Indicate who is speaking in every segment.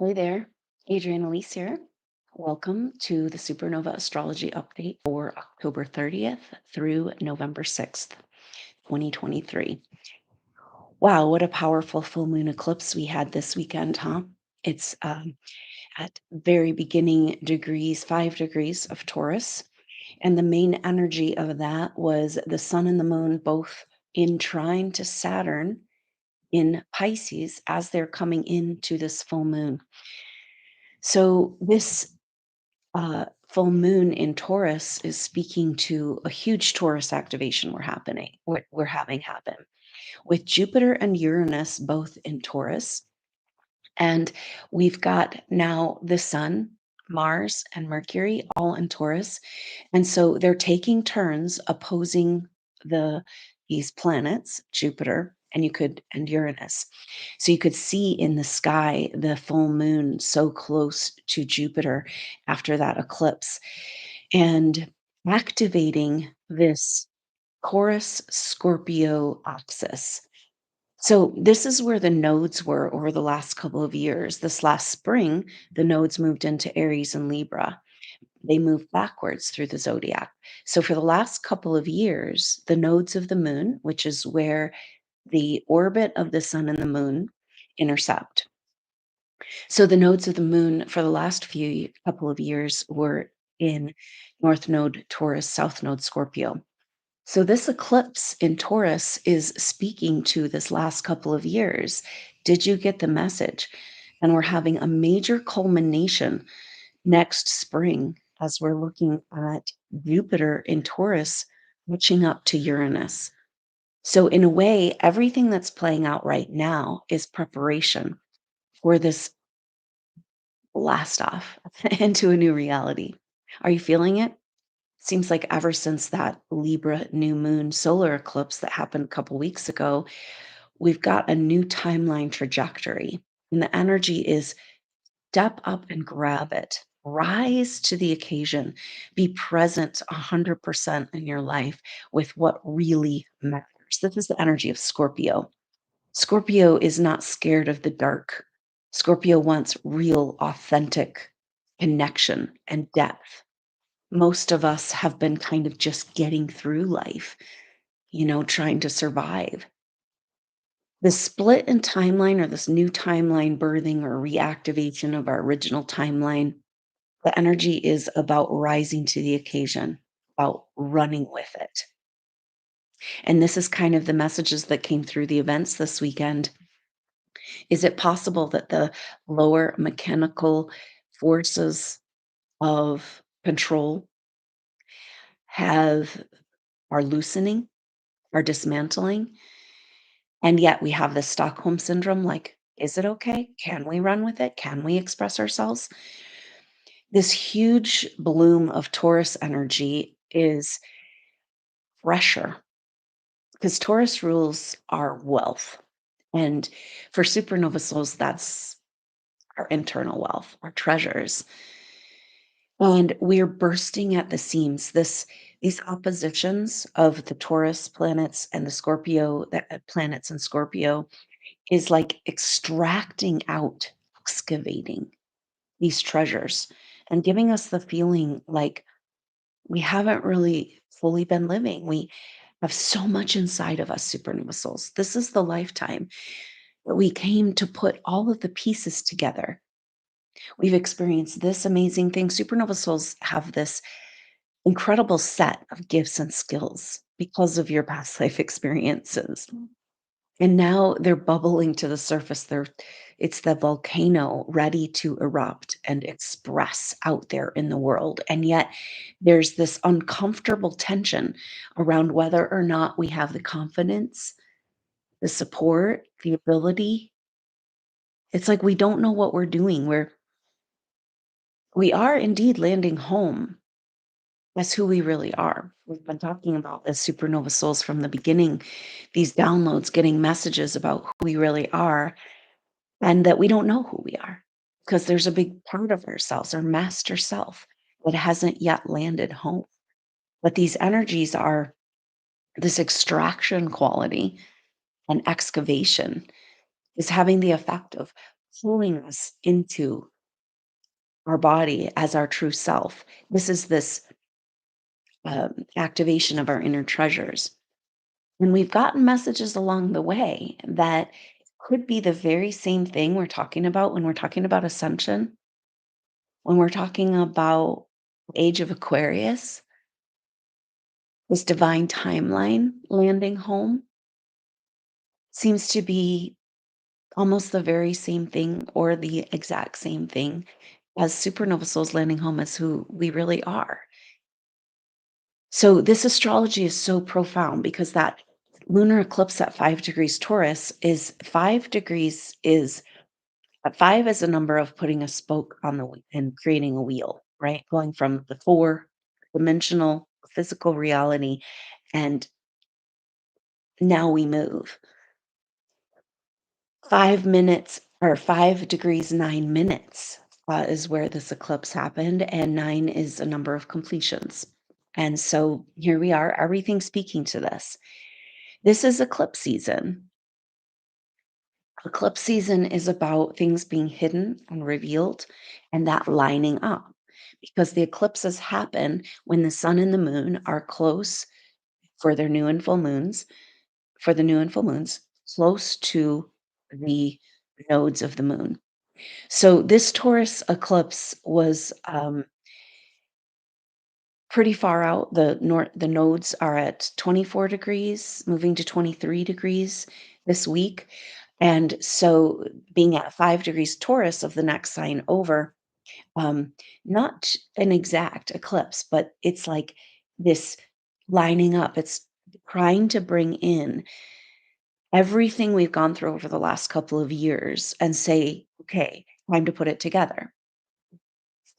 Speaker 1: Hey there, Adrienne Elise here. Welcome to the SuperNova Astrology update for October 30th through November 6th, 2023. Wow, what a powerful full moon eclipse we had this weekend, huh? It's at very beginning degrees, 5 degrees of Taurus. And the main energy of that was the sun and the moon both in trine to Saturn in Pisces as they're coming into this full moon. So, this full moon in Taurus is speaking to a huge Taurus activation we're having happen with Jupiter and Uranus both in Taurus, and we've got now the Sun, Mars, and Mercury all in Taurus, and so they're taking turns opposing the these planets, Jupiter and Uranus. So you could see in the sky the full moon so close to Jupiter after that eclipse and activating this Chorus Scorpio axis. So this is where the nodes were over the last couple of years. This last spring, the nodes moved into Aries and Libra. They move backwards through the zodiac. So for the last couple of years, the nodes of the moon, which is where the orbit of the sun and the moon intercept. So the nodes of the moon for the last few couple of years were in North Node Taurus, South Node Scorpio. So this eclipse in Taurus is speaking to this last couple of years. Did you get the message? And we're having a major culmination next spring as we're looking at Jupiter in Taurus reaching up to Uranus. So, in a way, everything that's playing out right now is preparation for this blast off into a new reality. Are you feeling it? Seems like ever since that Libra new moon solar eclipse that happened a couple weeks ago, we've got a new timeline trajectory. And the energy is step up and grab it. Rise to the occasion. Be present 100% in your life with what really matters. This is the energy of Scorpio. Scorpio is not scared of the dark. Scorpio wants real, authentic connection and depth. Most of us have been kind of just getting through life, trying to survive. The split in timeline or this new timeline birthing or reactivation of our original timeline, the energy is about rising to the occasion, about running with it. And this is kind of the messages that came through the events this weekend. Is it possible that the lower mechanical forces of control have are loosening, are dismantling? And yet we have this Stockholm syndrome like, is it okay? Can we run with it? Can we express ourselves? This huge bloom of Taurus energy is pressure because Taurus rules our wealth. And for supernova souls, that's our internal wealth, our treasures. And we're bursting at the seams. These oppositions of the Taurus planets and the Scorpio planets and Scorpio is like extracting out, excavating these treasures and giving us the feeling like we haven't really fully been living. We have so much inside of us, supernova souls. This is the lifetime that we came to put all of the pieces together. We've experienced this amazing thing. Supernova souls have this incredible set of gifts and skills because of your past life experiences. And now they're bubbling to the surface. It's the volcano ready to erupt and express out there in the world. And yet there's this uncomfortable tension around whether or not we have the confidence, the support, the ability. It's like we don't know what we're doing. We are indeed landing home. That's who we really are. We've been talking about as supernova souls from the beginning, these downloads, getting messages about who we really are, and that we don't know who we are because there's a big part of ourselves, our master self, that hasn't yet landed home. But these energies are this extraction quality and excavation is having the effect of pulling us into our body as our true self. This is this activation of our inner treasures. And we've gotten messages along the way that could be the very same thing we're talking about when we're talking about ascension, when we're talking about age of Aquarius, this divine timeline landing home seems to be almost the very same thing or the exact same thing as supernova souls landing home as who we really are. So this astrology is so profound because that lunar eclipse at 5 degrees Taurus is 5 degrees is 5 is a number of putting a spoke on the and creating a wheel, right? Going from the four dimensional physical reality and now we move. 5 minutes or 5 degrees 9 minutes is where this eclipse happened, and nine is a number of completions. And so here we are, everything speaking to this. This is eclipse season. Eclipse season is about things being hidden and revealed and that lining up because the eclipses happen when the sun and the moon are close for their new and full moons, for the new and full moons, close to the nodes of the moon. So this Taurus eclipse was pretty far out. The nodes are at 24 degrees, moving to 23 degrees this week. And so being at 5 degrees Taurus of the next sign over, um, not an exact eclipse, but it's like this lining up. It's trying to bring in everything we've gone through over the last couple of years and say, okay, time to put it together.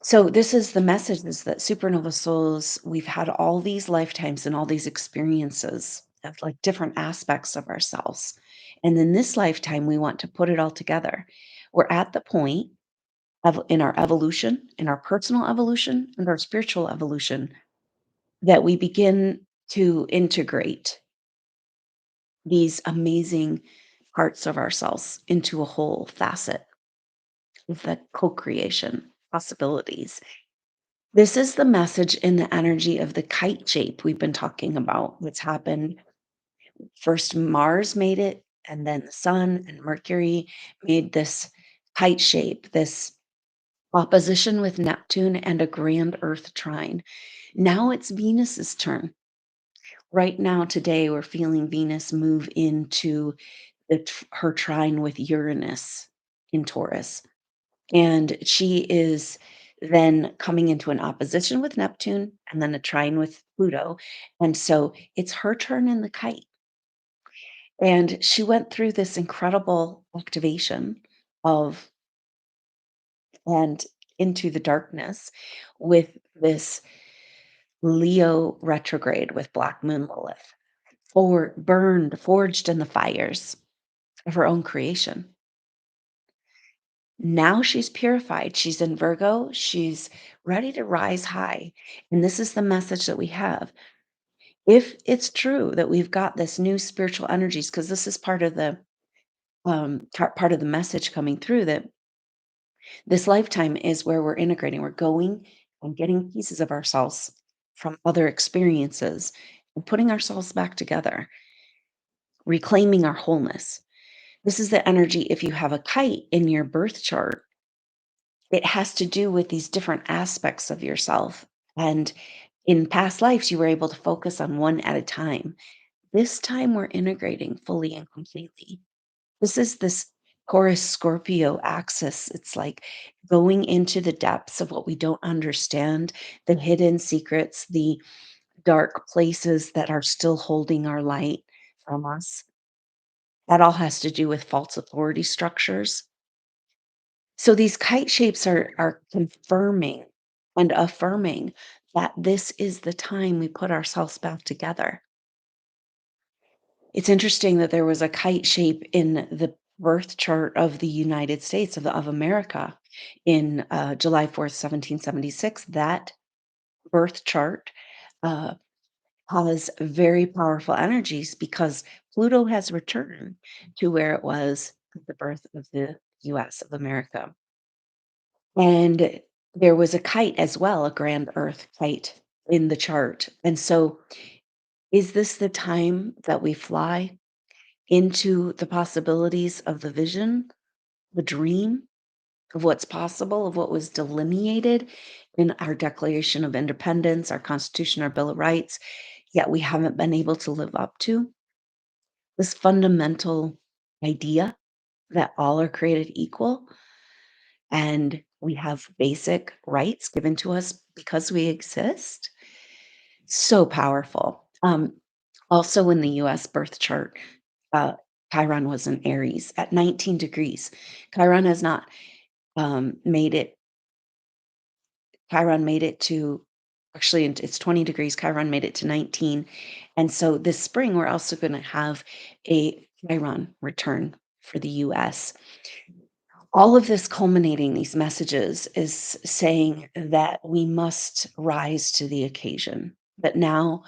Speaker 1: So this is the message is that supernova souls, we've had all these lifetimes and all these experiences of like different aspects of ourselves. And in this lifetime, we want to put it all together. We're at the point of in our evolution, in our personal evolution and our spiritual evolution, that we begin to integrate these amazing parts of ourselves into a whole facet of the co-creation possibilities. This is the message in the energy of the kite shape we've been talking about. What's happened first, Mars made it, and then the Sun and Mercury made this kite shape, this opposition with Neptune and a grand Earth trine. Now it's Venus's turn. Right now, today, we're feeling Venus move into her trine with Uranus in Taurus. And she is then coming into an opposition with Neptune and then a trine with Pluto. And so it's her turn in the kite. And she went through this incredible activation of and into the darkness with this Leo retrograde with Black Moon Lilith, burned, forged in the fires of her own creation. Now she's purified. She's in Virgo. She's ready to rise high. And this is the message that we have. If it's true that we've got this new spiritual energies, because this is part of the part of the message coming through that this lifetime is where we're integrating, we're going and getting pieces of ourselves from other experiences and putting ourselves back together, reclaiming our wholeness. This is the energy if you have a kite in your birth chart. It has to do with these different aspects of yourself. And in past lives, you were able to focus on one at a time. This time, we're integrating fully and completely. This is this Taurus Scorpio axis. It's like going into the depths of what we don't understand, the hidden secrets, the dark places that are still holding our light from us. That all has to do with false authority structures. So these kite shapes are confirming and affirming that this is the time we put ourselves back together. It's interesting that there was a kite shape in the birth chart of the United States of America in July 4th, 1776. That birth chart uh, has very powerful energies because Pluto has returned to where it was at the birth of the US of America. And there was a kite as well, a grand earth kite in the chart. And so, is this the time that we fly into the possibilities of the vision, the dream of what's possible, of what was delineated in our Declaration of Independence, our Constitution, our Bill of Rights, yet we haven't been able to live up to this fundamental idea that all are created equal and we have basic rights given to us because we exist? So powerful. Also in the US birth chart, uh, Chiron was in Aries at 19 degrees. Chiron has not made it, Chiron made it to actually it's 20 degrees. Chiron made it to 19. And so this spring, we're also going to have a Chiron return for the US. All of this culminating, these messages, is saying that we must rise to the occasion, that now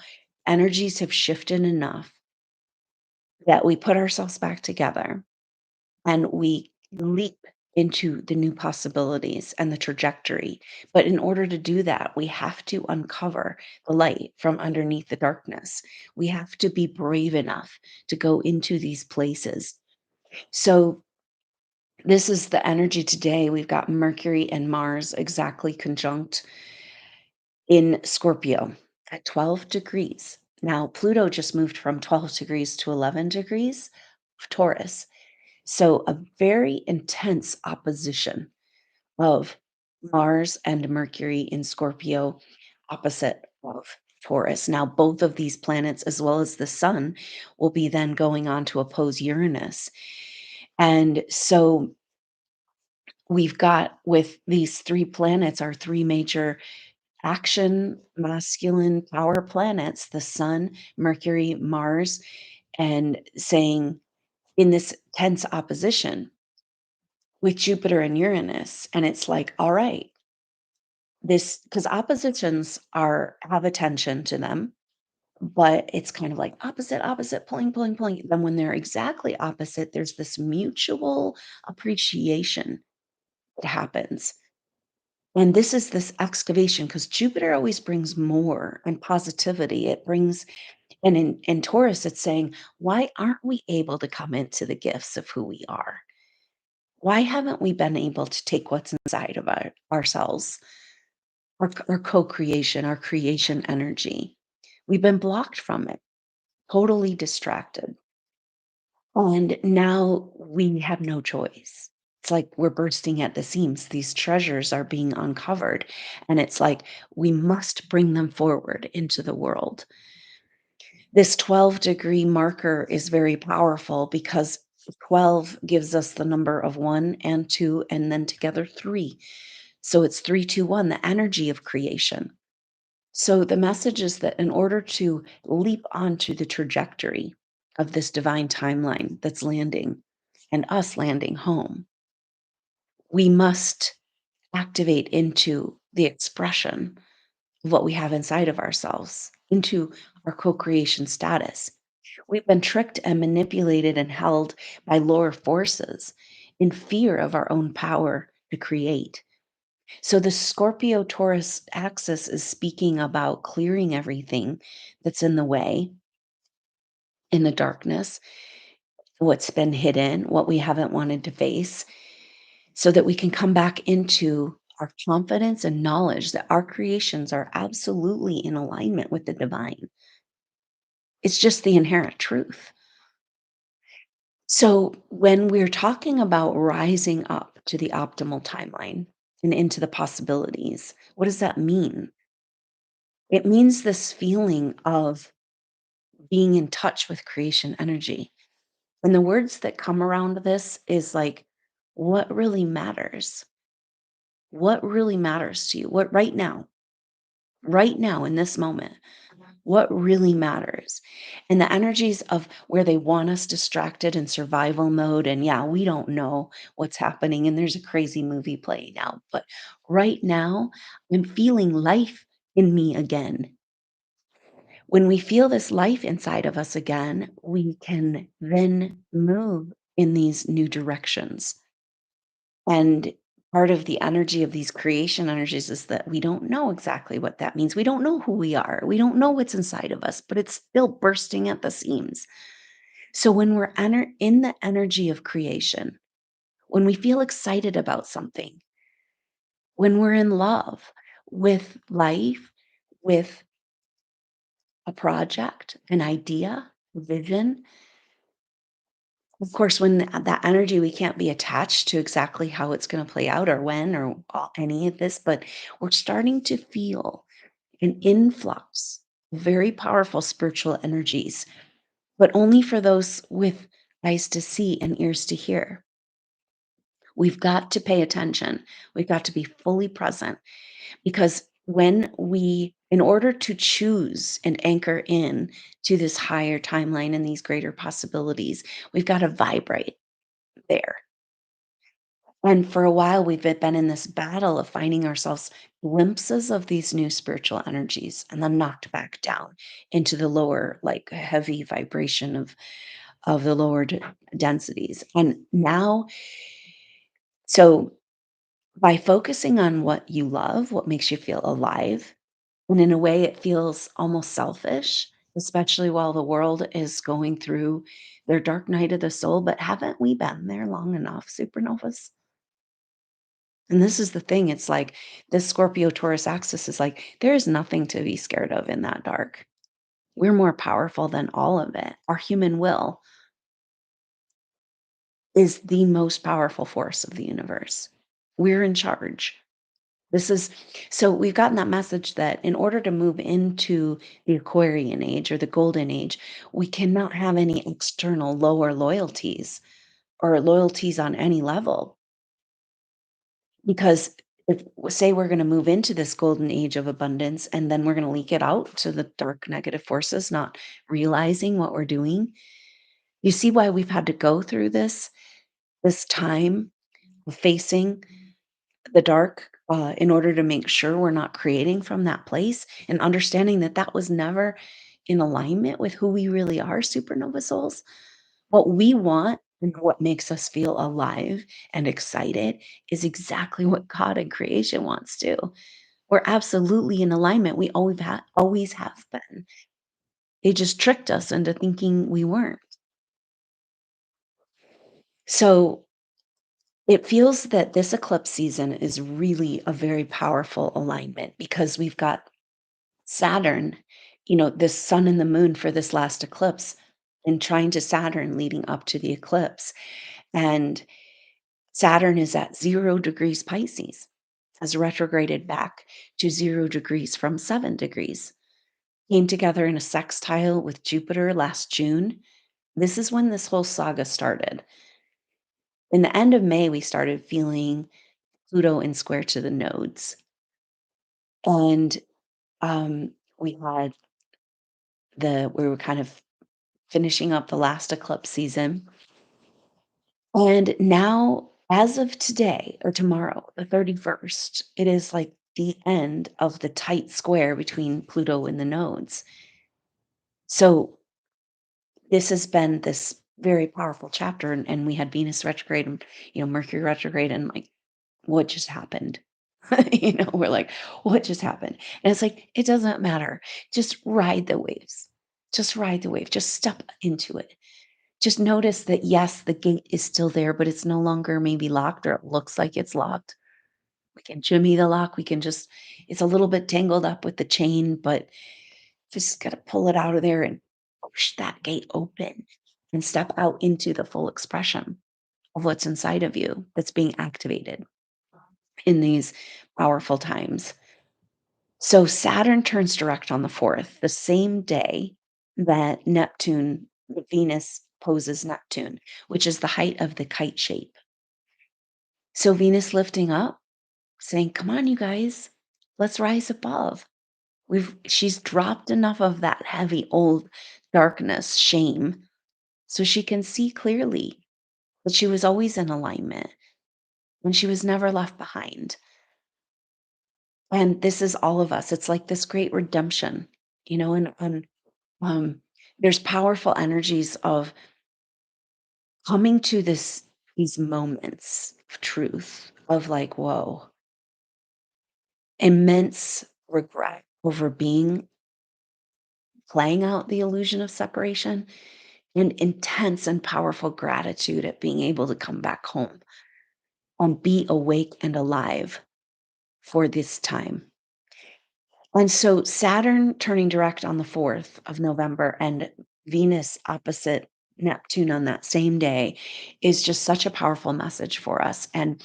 Speaker 1: energies have shifted enough that we put ourselves back together and we leap into the new possibilities and the trajectory. But in order to do that, we have to uncover the light from underneath the darkness. We have to be brave enough to go into these places. So, this is the energy today. We've got Mercury and Mars exactly conjunct in Scorpio at 12 degrees. Now, Pluto just moved from 12 degrees to 11 degrees of Taurus. So, a very intense opposition of Mars and Mercury in Scorpio, opposite of Taurus. Now, both of these planets, as well as the sun, will be then going on to oppose Uranus. And so, we've got with these three planets, our three major action, masculine power planets, the sun, Mercury, Mars, and saying in this tense opposition with Jupiter and Uranus. And it's like, all right, this because oppositions are have attention to them, but it's kind of like opposite, opposite, pulling, pulling, pulling. Then when they're exactly opposite, there's this mutual appreciation that happens. And this is this excavation because Jupiter always brings more and positivity. It brings, and in Taurus, it's saying, why aren't we able to come into the gifts of who we are? Why haven't we been able to take what's inside of ourselves, our co creation, our creation energy? We've been blocked from it, totally distracted. And now we have no choice. It's like we're bursting at the seams. These treasures are being uncovered. And it's like we must bring them forward into the world. This 12-degree marker is very powerful because 12 gives us the number of one and two, and then together three. So it's 3, 2, 1, the energy of creation. So the message is that in order to leap onto the trajectory of this divine timeline that's landing and us landing home, we must activate into the expression of what we have inside of ourselves, into our co creation status. We've been tricked and manipulated and held by lower forces in fear of our own power to create. So the Scorpio Taurus axis is speaking about clearing everything that's in the way, in the darkness, what's been hidden, what we haven't wanted to face, so that we can come back into our confidence and knowledge that our creations are absolutely in alignment with the divine. It's just the inherent truth. So when we're talking about rising up to the optimal timeline and into the possibilities, what does that mean? It means this feeling of being in touch with creation energy. And the words that come around this is like, what really matters? What really matters to you? What right now in this moment, what really matters? And the energies of where they want us distracted in survival mode. And yeah, we don't know what's happening. And there's a crazy movie playing out. But right now, I'm feeling life in me again. When we feel this life inside of us again, we can then move in these new directions. And part of the energy of these creation energies is that we don't know exactly what that means. We don't know who we are. We don't know what's inside of us, but it's still bursting at the seams. So when we're in the energy of creation, when we feel excited about something, when we're in love with life, with a project, an idea, vision, of course, when that energy, we can't be attached to exactly how it's going to play out or when or any of this, but we're starting to feel an influx of very powerful spiritual energies, but only for those with eyes to see and ears to hear. We've got to pay attention. We've got to be fully present because in order to choose and anchor in to this higher timeline and these greater possibilities, we've got to vibrate there. And for a while, been in this battle of finding ourselves glimpses of these new spiritual energies and then knocked back down into the lower, like heavy vibration of the lower densities. And now, so by focusing on what you love, what makes you feel alive, and in a way, it feels almost selfish, especially while the world is going through their dark night of the soul. But haven't we been there long enough, supernovas? And this is the thing, it's like this Scorpio Taurus axis is like, there is nothing to be scared of in that dark. We're more powerful than all of it. Our human will is the most powerful force of the universe. We're in charge. This is so we've gotten that message that in order to move into the Aquarian age or the golden age, we cannot have any external lower loyalties or loyalties on any level. Because if say we're gonna move into this golden age of abundance, and then we're gonna leak it out to the dark negative forces, not realizing what we're doing. You see why we've had to go through this time of facing the dark, in order to make sure we're not creating from that place and understanding that that was never in alignment with who we really are, supernova souls. What we want and what makes us feel alive and excited is exactly what God and creation wants to. We're absolutely in alignment. We always have been. They just tricked us into thinking we weren't. So it feels that this eclipse season is really a very powerful alignment because we've got Saturn, this sun and the moon for this last eclipse and trying to Saturn leading up to the eclipse. And Saturn is at 0 degrees Pisces, has retrograded back to 0 degrees from 7 degrees. Came together in a sextile with Jupiter last June. This is when this whole saga started. In the end of May, we started feeling Pluto in square to the nodes. And we had we were kind of finishing up the last eclipse season. And now, as of today or tomorrow, the 31st, it is like the end of the tight square between Pluto and the nodes. So this has been this very powerful chapter, and we had Venus retrograde and Mercury retrograde, and like, what just happened? We're like, what just happened? And it's like, it doesn't matter. Just ride the waves. Just ride the wave. Just step into it. Just notice that, yes, the gate is still there, but it's no longer maybe locked or it looks like it's locked. We can jimmy the lock. We can just, it's a little bit tangled up with the chain, but just got to pull it out of there and push that gate open and step out into the full expression of what's inside of you that's being activated in these powerful times. So Saturn turns direct on the 4th, the same day that Venus poses Neptune, which is the height of the kite shape. So Venus lifting up, saying, "Come on, you guys, let's rise above." She's dropped enough of that heavy old darkness, shame, so she can see clearly that she was always in alignment and she was never left behind. And this is all of us. It's like this great redemption, and um, there's powerful energies of coming to this. these moments of truth of like, whoa, immense regret over being playing out the illusion of separation and intense and powerful gratitude at being able to come back home and be awake and alive for this time. And so Saturn turning direct on the 4th of November and Venus opposite Neptune on that same day is just such a powerful message for us. And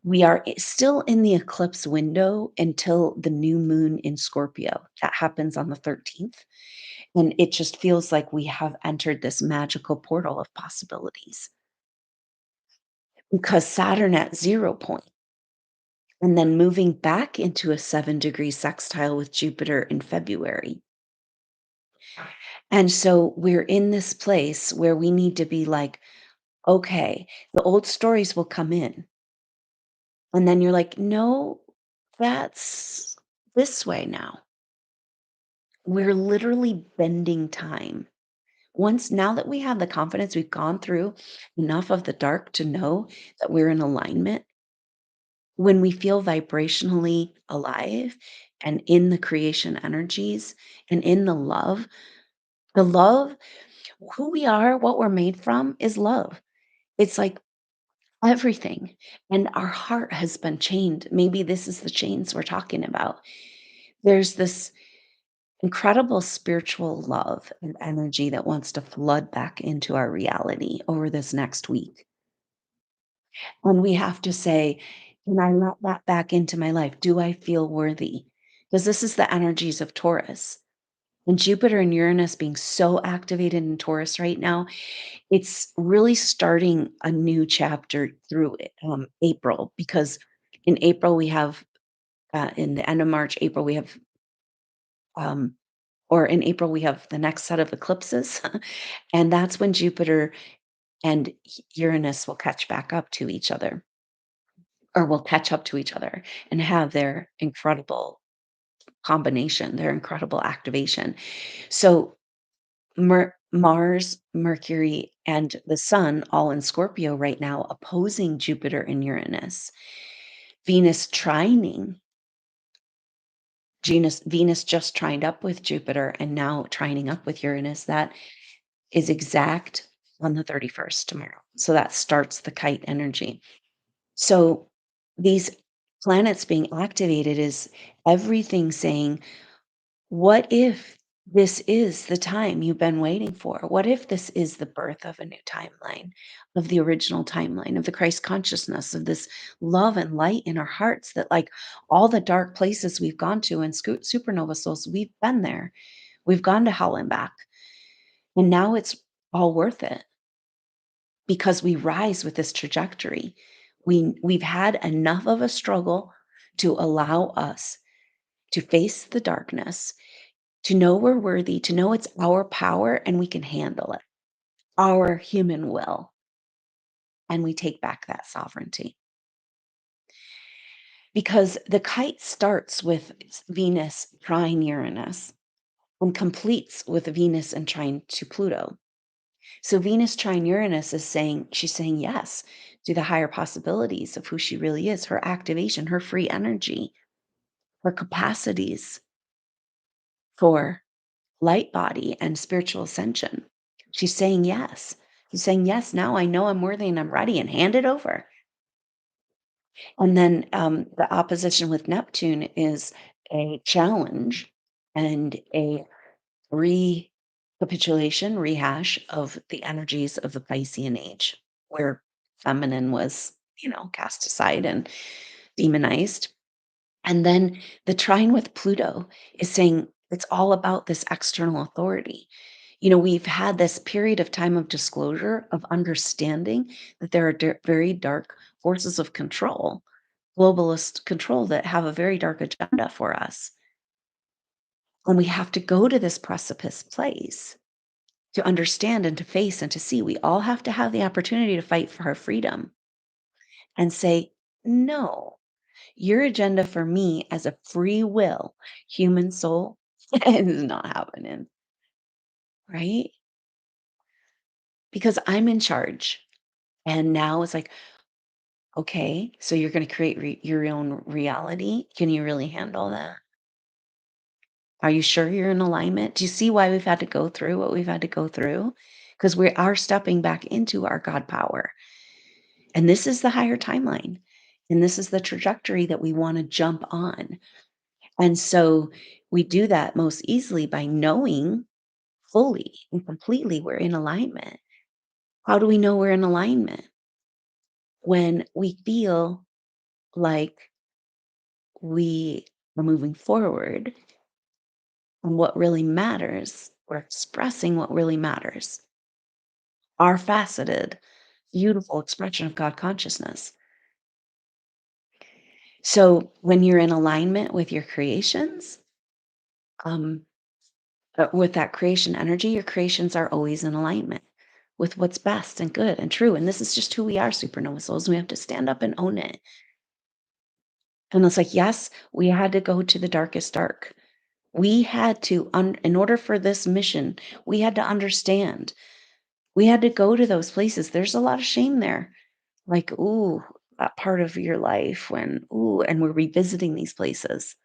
Speaker 1: we are still in the eclipse window until the new moon in Scorpio. That happens on the 13th. And it just feels like we have entered this magical portal of possibilities because Saturn at 0 point and then moving back into a 7-degree sextile with Jupiter in February. And so we're in this place where we need to be like, okay, the old stories will come in. And then you're like, no, that's this way now. We're literally bending time. Once now that we have the confidence, we've gone through enough of the dark to know that we're in alignment. When we feel vibrationally alive and in the creation energies and in the love, who we are, what we're made from is love. It's like everything. And our heart has been chained. Maybe this is the chains we're talking about. There's this incredible spiritual love and energy that wants to flood back into our reality over this next week. And we have to say, can I let that back into my life? Do I feel worthy? Because this is the energies of Taurus. And Jupiter and Uranus being so activated in Taurus right now, it's really starting a new chapter through it, April, because in April we have, in the end of March, April, we have, um, or in April, we have the next set of eclipses. And that's when Jupiter and Uranus will catch back up to each other or will catch up to each other and have their incredible combination, their incredible activation. So Mars, Mercury, and the Sun all in Scorpio right now, opposing Jupiter and Uranus. Venus trining. Venus just trined up with Jupiter and now trining up with Uranus. That is exact on the 31st tomorrow. So that starts the kite energy. So these planets being activated is everything saying, what if this is the time you've been waiting for? What if this is the birth of a new timeline, of the original timeline, of the Christ consciousness, of this love and light in our hearts that, like, all the dark places we've gone to in supernova souls, we've been there. We've gone to hell and back. And now it's all worth it because we rise with this trajectory. We've had enough of a struggle to allow us to face the darkness, to know we're worthy, to know it's our power and we can handle it, our human will, and we take back that sovereignty. Because the kite starts with Venus trine Uranus and completes with Venus and trine to Pluto. So Venus trine Uranus is saying, she's saying yes to the higher possibilities of who she really is, her activation, her free energy, her capacities for light body and spiritual ascension. She's saying yes. She's saying, yes, now I know I'm worthy and I'm ready and hand it over. And then the opposition with Neptune is a challenge and a recapitulation, rehash of the energies of the Piscean age, where feminine was, cast aside and demonized. And then the trine with Pluto is saying it's all about this external authority. We've had this period of time of disclosure, of understanding that there are very dark forces of control, globalist control that have a very dark agenda for us. And we have to go to this precipice place to understand and to face and to see. We all have to have the opportunity to fight for our freedom and say, no, your agenda for me as a free will human soul is not happening, right? Because I'm in charge. And now it's like, okay, so you're going to create your own reality. Can you really handle that? Are you sure you're in alignment? Do you see why we've had to go through what we've had to go through? Because we are stepping back into our God power. And this is the higher timeline. And this is the trajectory that we want to jump on. And so we do that most easily by knowing fully and completely we're in alignment. How do we know we're in alignment? When we feel like we are moving forward and what really matters, we're expressing what really matters, our faceted, beautiful expression of God consciousness. So when you're in alignment with your creations, um, with that creation energy, your creations are always in alignment with what's best and good and true. And this is just who we are, supernova souls. We have to stand up and own it. And it's like, yes, we had to go to the darkest dark. We had to, in order for this mission, we had to understand. We had to go to those places. There's a lot of shame there. Like, ooh, that part of your life when, ooh, and we're revisiting these places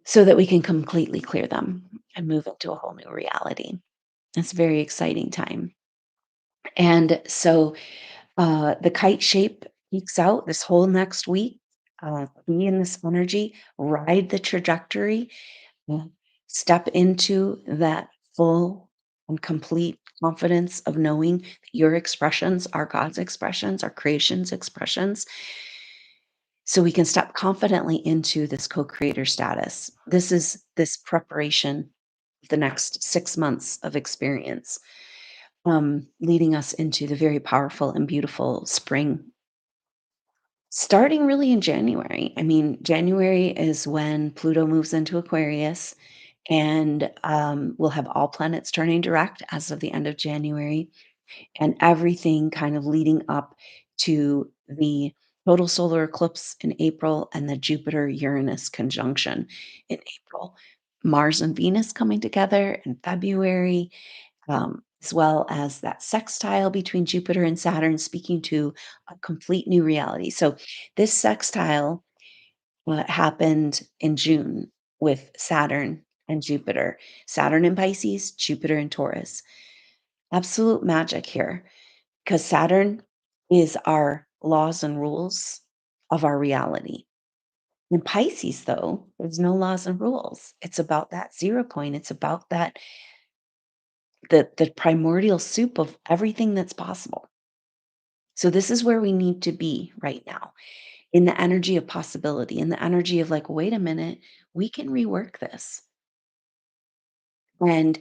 Speaker 1: so that we can completely clear them and move into a whole new reality. It's a very exciting time. And so the kite shape peaks out this whole next week. Be in this energy, ride the trajectory, uh, step into that full and complete confidence of knowing that your expressions are God's expressions, our creation's expressions. So we can step confidently into this co creator status. This is this preparation, the next 6 months of experience, leading us into the very powerful and beautiful spring. Starting really in January. I mean, January is when Pluto moves into Aquarius, and we'll have all planets turning direct as of the end of January, and everything kind of leading up to the total solar eclipse in April and the Jupiter Uranus conjunction in April. Mars and Venus coming together in February, as well as that sextile between Jupiter and Saturn, speaking to a complete new reality. So, this sextile happened in June with Saturn and Jupiter, Saturn in Pisces, Jupiter in Taurus. Absolute magic here because Saturn is our laws and rules of our reality. In Pisces, though, there's no laws and rules. It's about that zero point. It's about that the primordial soup of everything that's possible. So this is where we need to be right now in the energy of possibility, in the energy of like, wait a minute, we can rework this. And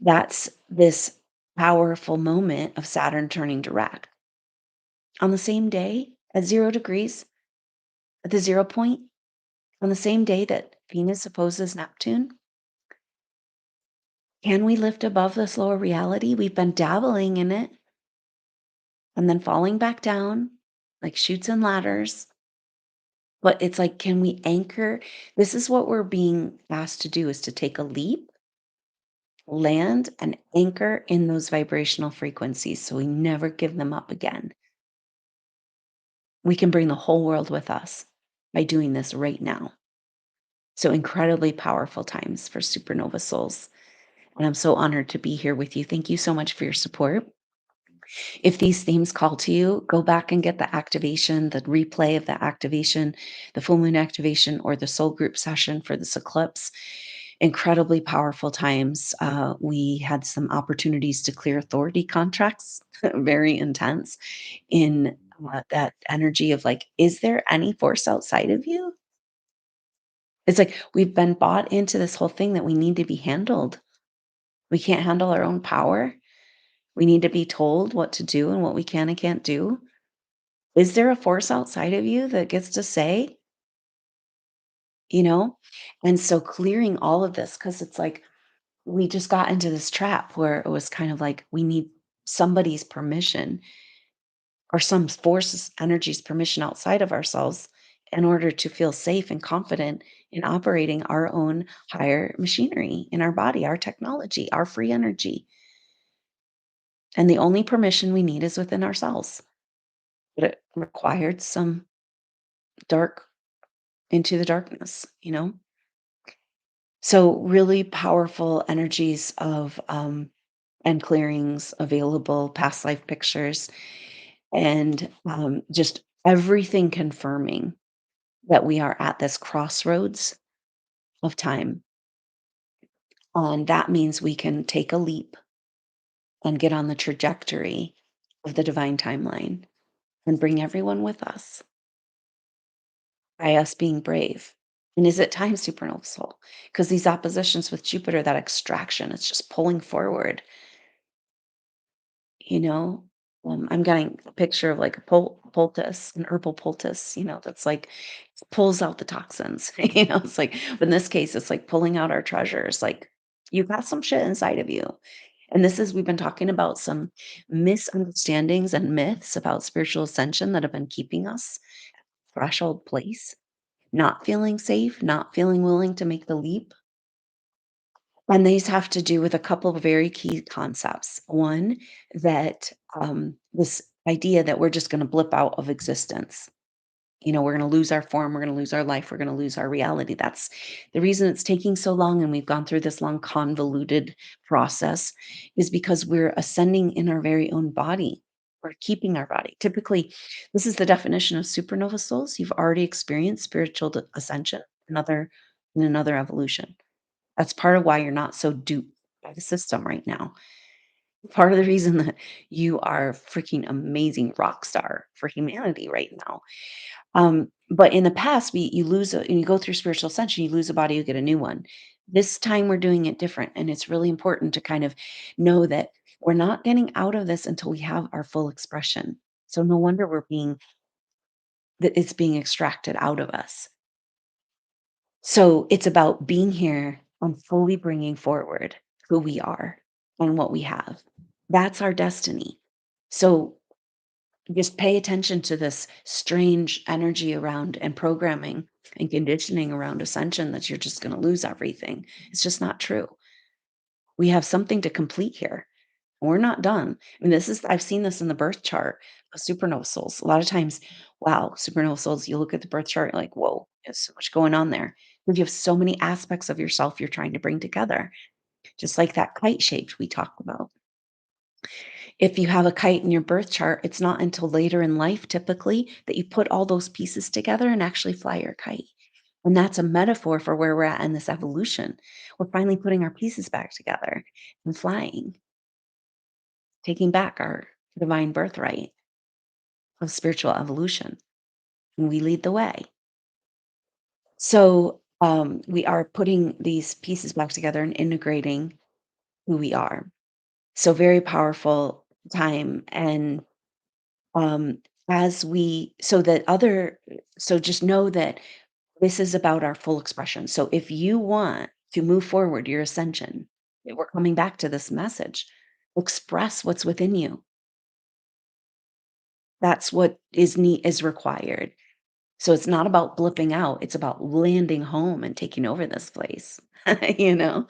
Speaker 1: that's this powerful moment of Saturn turning direct. On the same day at 0 degrees, at the zero point, on the same day that Venus opposes Neptune, can we lift above this lower reality? We've been dabbling in it and then falling back down like chutes and ladders. But it's like, can we anchor? This is what we're being asked to do is to take a leap, land, and anchor in those vibrational frequencies so we never give them up again. We can bring the whole world with us by doing this right now. So incredibly powerful times for supernova souls. And I'm so honored to be here with you. Thank you so much for your support. If these themes call to you, go back and get the activation, the replay of the activation, the full moon activation, or the soul group session for this eclipse. Incredibly powerful times. We had some opportunities to clear authority contracts, very intense in that energy of like, is there any force outside of you? It's like we've been bought into this whole thing that we need to be handled. We can't handle our own power. We need to be told what to do and what we can and can't do. Is there a force outside of you that gets to say, you know? And so clearing all of this, because it's like we just got into this trap where it was kind of like we need somebody's permission or some force's energy's permission outside of ourselves in order to feel safe and confident in operating our own higher machinery in our body, our technology, our free energy. And the only permission we need is within ourselves. But it required some dark into the darkness, you know? So, really powerful energies of and clearings available, past life pictures, and just everything confirming that we are at this crossroads of time. And that means we can take a leap and get on the trajectory of the divine timeline and bring everyone with us by us being brave. And is it time, supernova soul? Because these oppositions with Jupiter, that extraction, it's just pulling forward, you know? I'm getting a picture of like a poultice, an herbal poultice, that's like pulls out the toxins. It's like, but in this case, it's like pulling out our treasures. Like you got some shit inside of you. And this is, we've been talking about some misunderstandings and myths about spiritual ascension that have been keeping us threshold place, not feeling safe, not feeling willing to make the leap. And these have to do with a couple of very key concepts. One, that this idea that we're just going to blip out of existence. We're going to lose our form, we're going to lose our life, we're going to lose our reality. That's the reason it's taking so long. And we've gone through this long, convoluted process is because we're ascending in our very own body. We're keeping our body. Typically, this is the definition of supernova souls. You've already experienced spiritual ascension, in another evolution. That's part of why you're not so duped by the system right now. Part of the reason that you are a freaking amazing rock star for humanity right now. But in the past, you lose and you go through spiritual ascension, you lose a body, you get a new one. This time we're doing it different. And it's really important to kind of know that we're not getting out of this until we have our full expression. So no wonder that it's being extracted out of us. So it's about being here and fully bringing forward who we are and what we have. That's our destiny. So just pay attention to this strange energy around and programming and conditioning around ascension that you're just going to lose everything. It's just not true. We have something to complete here. We're not done. I mean, I've seen this in the birth chart of supernova souls. A lot of times, wow, supernova souls, you look at the birth chart, you're like, whoa, there's so much going on there. But you have so many aspects of yourself you're trying to bring together, just like that kite shape we talked about. If you have a kite in your birth chart, it's not until later in life, typically, that you put all those pieces together and actually fly your kite. And that's a metaphor for where we're at in this evolution. We're finally putting our pieces back together and flying, taking back our divine birthright of spiritual evolution. And we lead the way. So we are putting these pieces back together and integrating who we are. So very powerful time. And um as we so that other so just know that this is about our full expression. So if you want to move forward your ascension, we're coming back to this message, express what's within you. That's what is required. So it's not about blipping out, it's about landing home and taking over this place. you know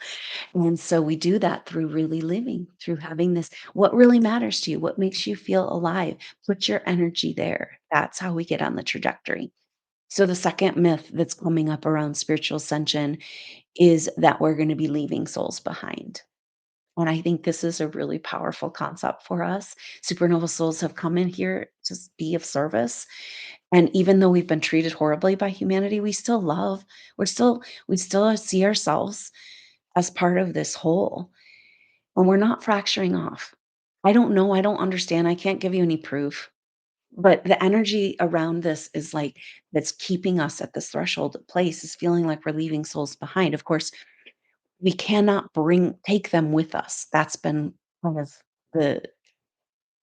Speaker 1: and so we do that through really living, through having this, what really matters to you, what makes you feel alive, put your energy there. That's how we get on the trajectory. So the second myth that's coming up around spiritual ascension is that we're going to be leaving souls behind. And I think this is a really powerful concept for us. Supernova souls have come in here to be of service. And even though we've been treated horribly by humanity, we still see ourselves as part of this whole. And we're not fracturing off. I don't know. I don't understand. I can't give you any proof. But the energy around this is like that's keeping us at this threshold place is feeling like we're leaving souls behind. Of course, we cannot take them with us. That's been kind of the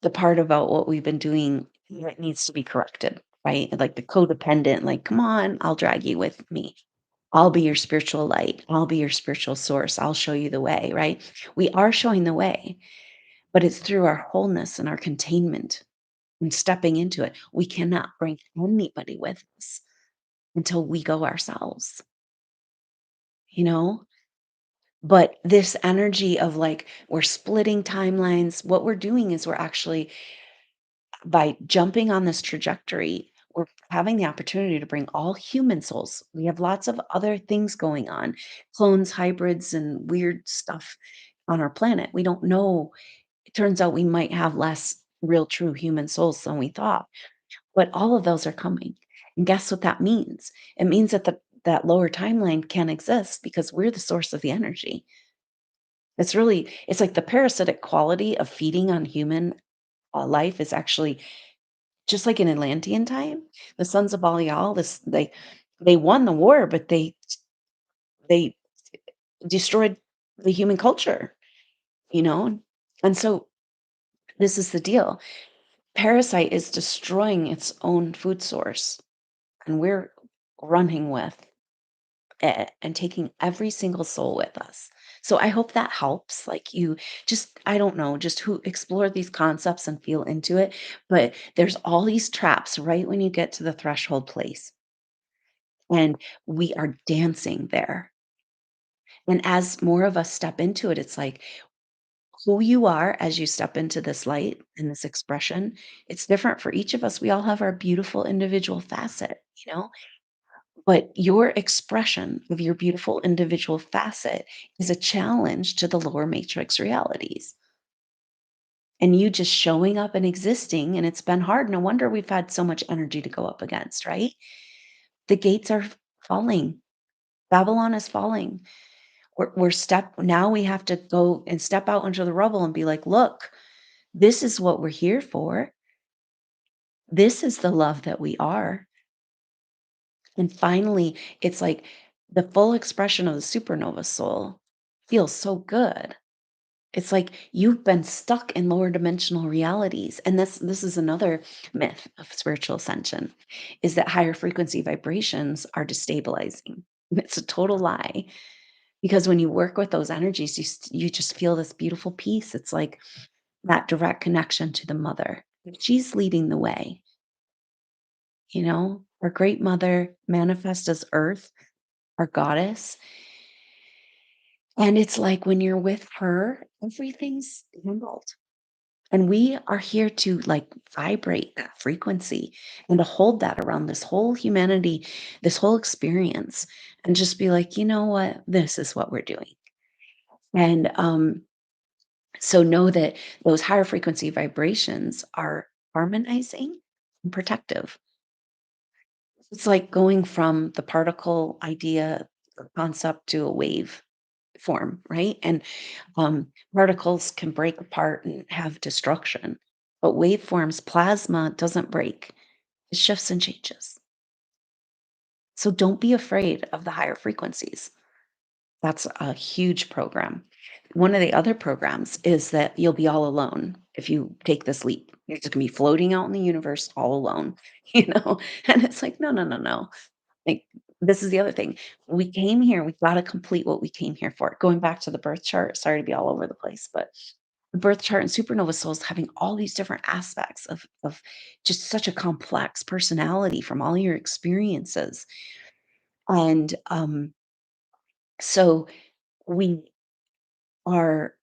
Speaker 1: the part about what we've been doing that needs to be corrected, right? Like the codependent, like, come on, I'll drag you with me. I'll be your spiritual light. I'll be your spiritual source. I'll show you the way, right? We are showing the way, but it's through our wholeness and our containment and stepping into it. We cannot bring anybody with us until we go ourselves, you know? But this energy of like we're splitting timelines, what we're doing is we're actually by jumping on this trajectory, we're having the opportunity to bring all human souls. We have lots of other things going on, clones, hybrids, and weird stuff on our planet. We don't know. It turns out we might have less real, true human souls than we thought, but all of those are coming. And guess what that means? It means that that lower timeline can exist because we're the source of the energy. It's like the parasitic quality of feeding on human life is actually just like in Atlantean time, the sons of Belial, they won the war, but they destroyed the human culture, you know? And so this is the deal. Parasite is destroying its own food source, and we're running with it and taking every single soul with us. So I hope that helps. Like you just, I don't know, just who explore these concepts and feel into it. But there's all these traps right when you get to the threshold place. And we are dancing there. And as more of us step into it, it's like who you are as you step into this light and this expression, it's different for each of us. We all have our beautiful individual facet, you know? But your expression of your beautiful individual facet is a challenge to the lower matrix realities. And you just showing up and existing, and it's been hard. No wonder we've had so much energy to go up against, right? The gates are falling. Babylon is falling. We're step now we have to go and step out into the rubble and be like, look, this is what we're here for. This is the love that we are. And finally, it's like the full expression of the supernova soul feels so good. It's like you've been stuck in lower dimensional realities. And this is another myth of spiritual ascension is that higher frequency vibrations are destabilizing. It's a total lie because when you work with those energies, you just feel this beautiful peace. It's like that direct connection to the mother. She's leading the way, you know? Our great mother manifest as earth, our goddess. And it's like when you're with her, everything's handled. And we are here to like vibrate that frequency and to hold that around this whole humanity, this whole experience, and just be like, you know what? This is what we're doing. And so know that those higher frequency vibrations are harmonizing and protective. It's like going from the particle idea or concept to a wave form, right? And particles can break apart and have destruction, but waveforms, plasma doesn't break, it shifts and changes. So don't be afraid of the higher frequencies. That's a huge program. One of the other programs is that you'll be all alone if you take this leap. You're just gonna be floating out in the universe all alone, you know? And it's like, no, no, no, no. Like, this is the other thing. We came here, we gotta complete what we came here for. Going back to the birth chart, sorry to be all over the place, but the birth chart and supernova souls having all these different aspects of just such a complex personality from all your experiences. And so we are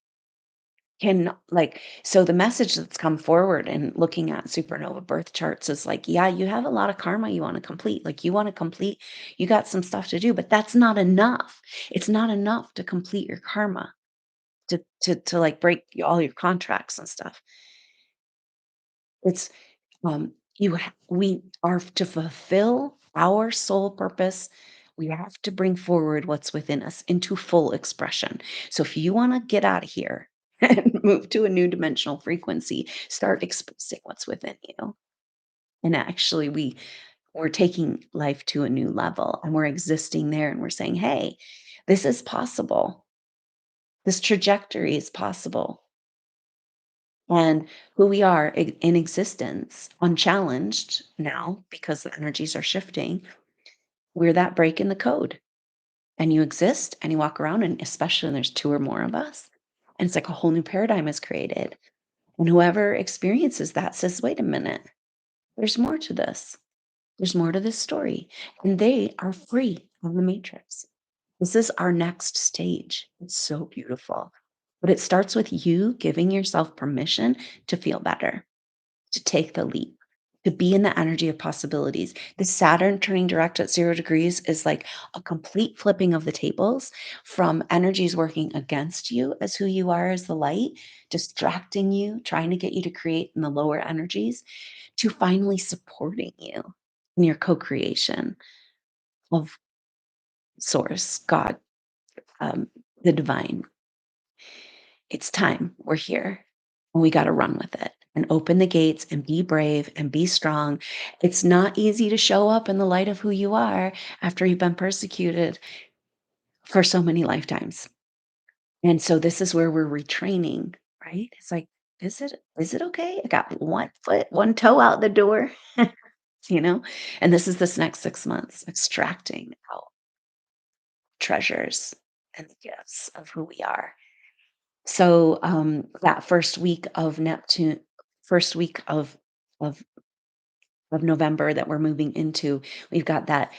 Speaker 1: can like so the message that's come forward in looking at supernova birth charts is like, yeah, you have a lot of karma you want to complete. Like you want to complete, you got some stuff to do, but that's not enough. It's not enough to complete your karma, to like break all your contracts and stuff. It's we are to fulfill our soul purpose. We have to bring forward what's within us into full expression. So if you want to get out of here and move to a new dimensional frequency, start expressing what's within you. And actually, we're taking life to a new level, and we're existing there, and we're saying, "Hey, this is possible. This trajectory is possible." And who we are in existence, unchallenged now because the energies are shifting, we're that break in the code. And you exist and you walk around, and especially when there's two or more of us, and it's like a whole new paradigm is created. And whoever experiences that says, wait a minute, there's more to this. There's more to this story. And they are free of the matrix. This is our next stage. It's so beautiful. But it starts with you giving yourself permission to feel better, to take the leap, to be in the energy of possibilities. The Saturn turning direct at 0 degrees is like a complete flipping of the tables from energies working against you as who you are as the light, distracting you, trying to get you to create in the lower energies, to finally supporting you in your co creation of Source, God, um, the divine. It's time. We're here. And we got to run with it and open the gates and be brave and be strong. It's not easy to show up in the light of who you are after you've been persecuted for so many lifetimes. And so this is where we're retraining, right? It's like, is it okay? I got one foot, one toe out the door, you know? And this is this next 6 months, extracting out treasures and the gifts of who we are. So, that first week of of November that we're moving into, we've got that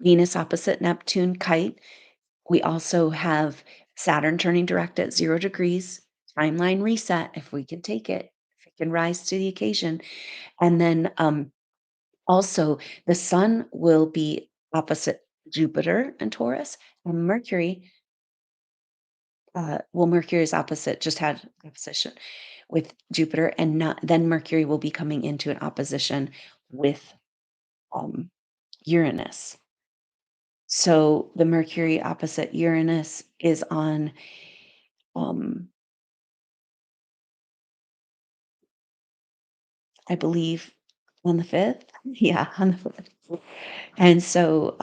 Speaker 1: Venus opposite Neptune Kite. We also have Saturn turning direct at 0 degrees, timeline reset if we can take it, if it can rise to the occasion. And then, also the Sun will be opposite Jupiter and Taurus, and Mercury is opposite, just had opposition with Jupiter, and not then Mercury will be coming into an opposition with um, Uranus. So the Mercury opposite Uranus is on, um, I believe, on the 5th. Yeah, on the 5th. And so,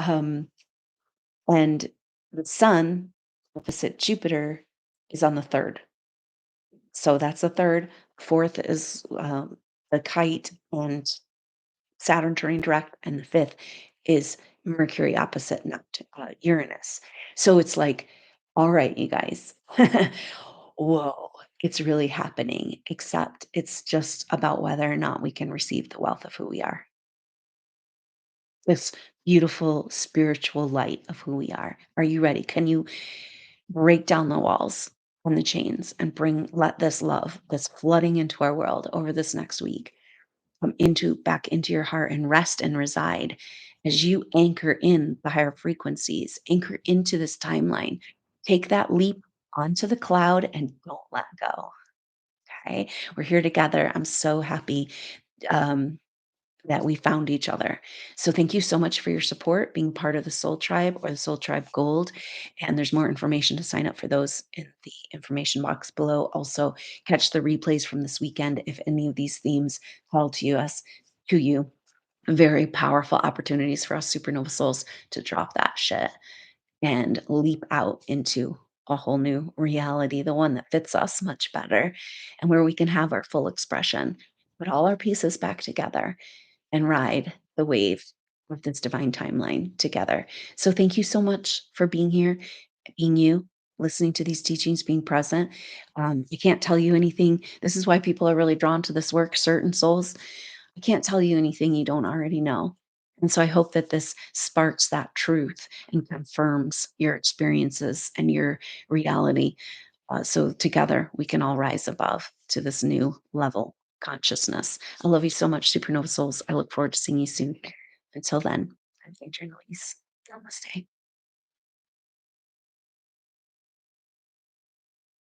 Speaker 1: and the Sun opposite Jupiter is on the 3rd. So that's the 3rd. 4th is the Kite and Saturn turning direct, and the 5th is Mercury opposite Uranus. So it's like, all right, you guys, whoa, it's really happening, except it's just about whether or not we can receive the wealth of who we are. This beautiful spiritual light of who we are. Are you ready? Can you break down the walls and the chains and let this love that's flooding into our world over this next week come into back into your heart and rest and reside as you anchor in the higher frequencies, anchor into this timeline. Take that leap onto the cloud and don't let go. Okay. We're here together. I'm so happy um, that we found each other. So thank you so much for your support, being part of the Soul Tribe or the Soul Tribe Gold. And there's more information to sign up for those in the information box below. Also, catch the replays from this weekend if any of these themes call to you. Very powerful opportunities for us supernova souls to drop that shit and leap out into a whole new reality, the one that fits us much better and where we can have our full expression, put all our pieces back together and ride the wave of this divine timeline together. So thank you so much for being here, being you, listening to these teachings, being present. I can't tell you anything. This is why people are really drawn to this work, certain souls. I can't tell you anything you don't already know. And so I hope that this sparks that truth and confirms your experiences and your reality. So together we can all rise above to this new level consciousness. I love you so much, Supernova Souls. I look forward to seeing you soon. Until then, I'm Adrian Elise. Namaste.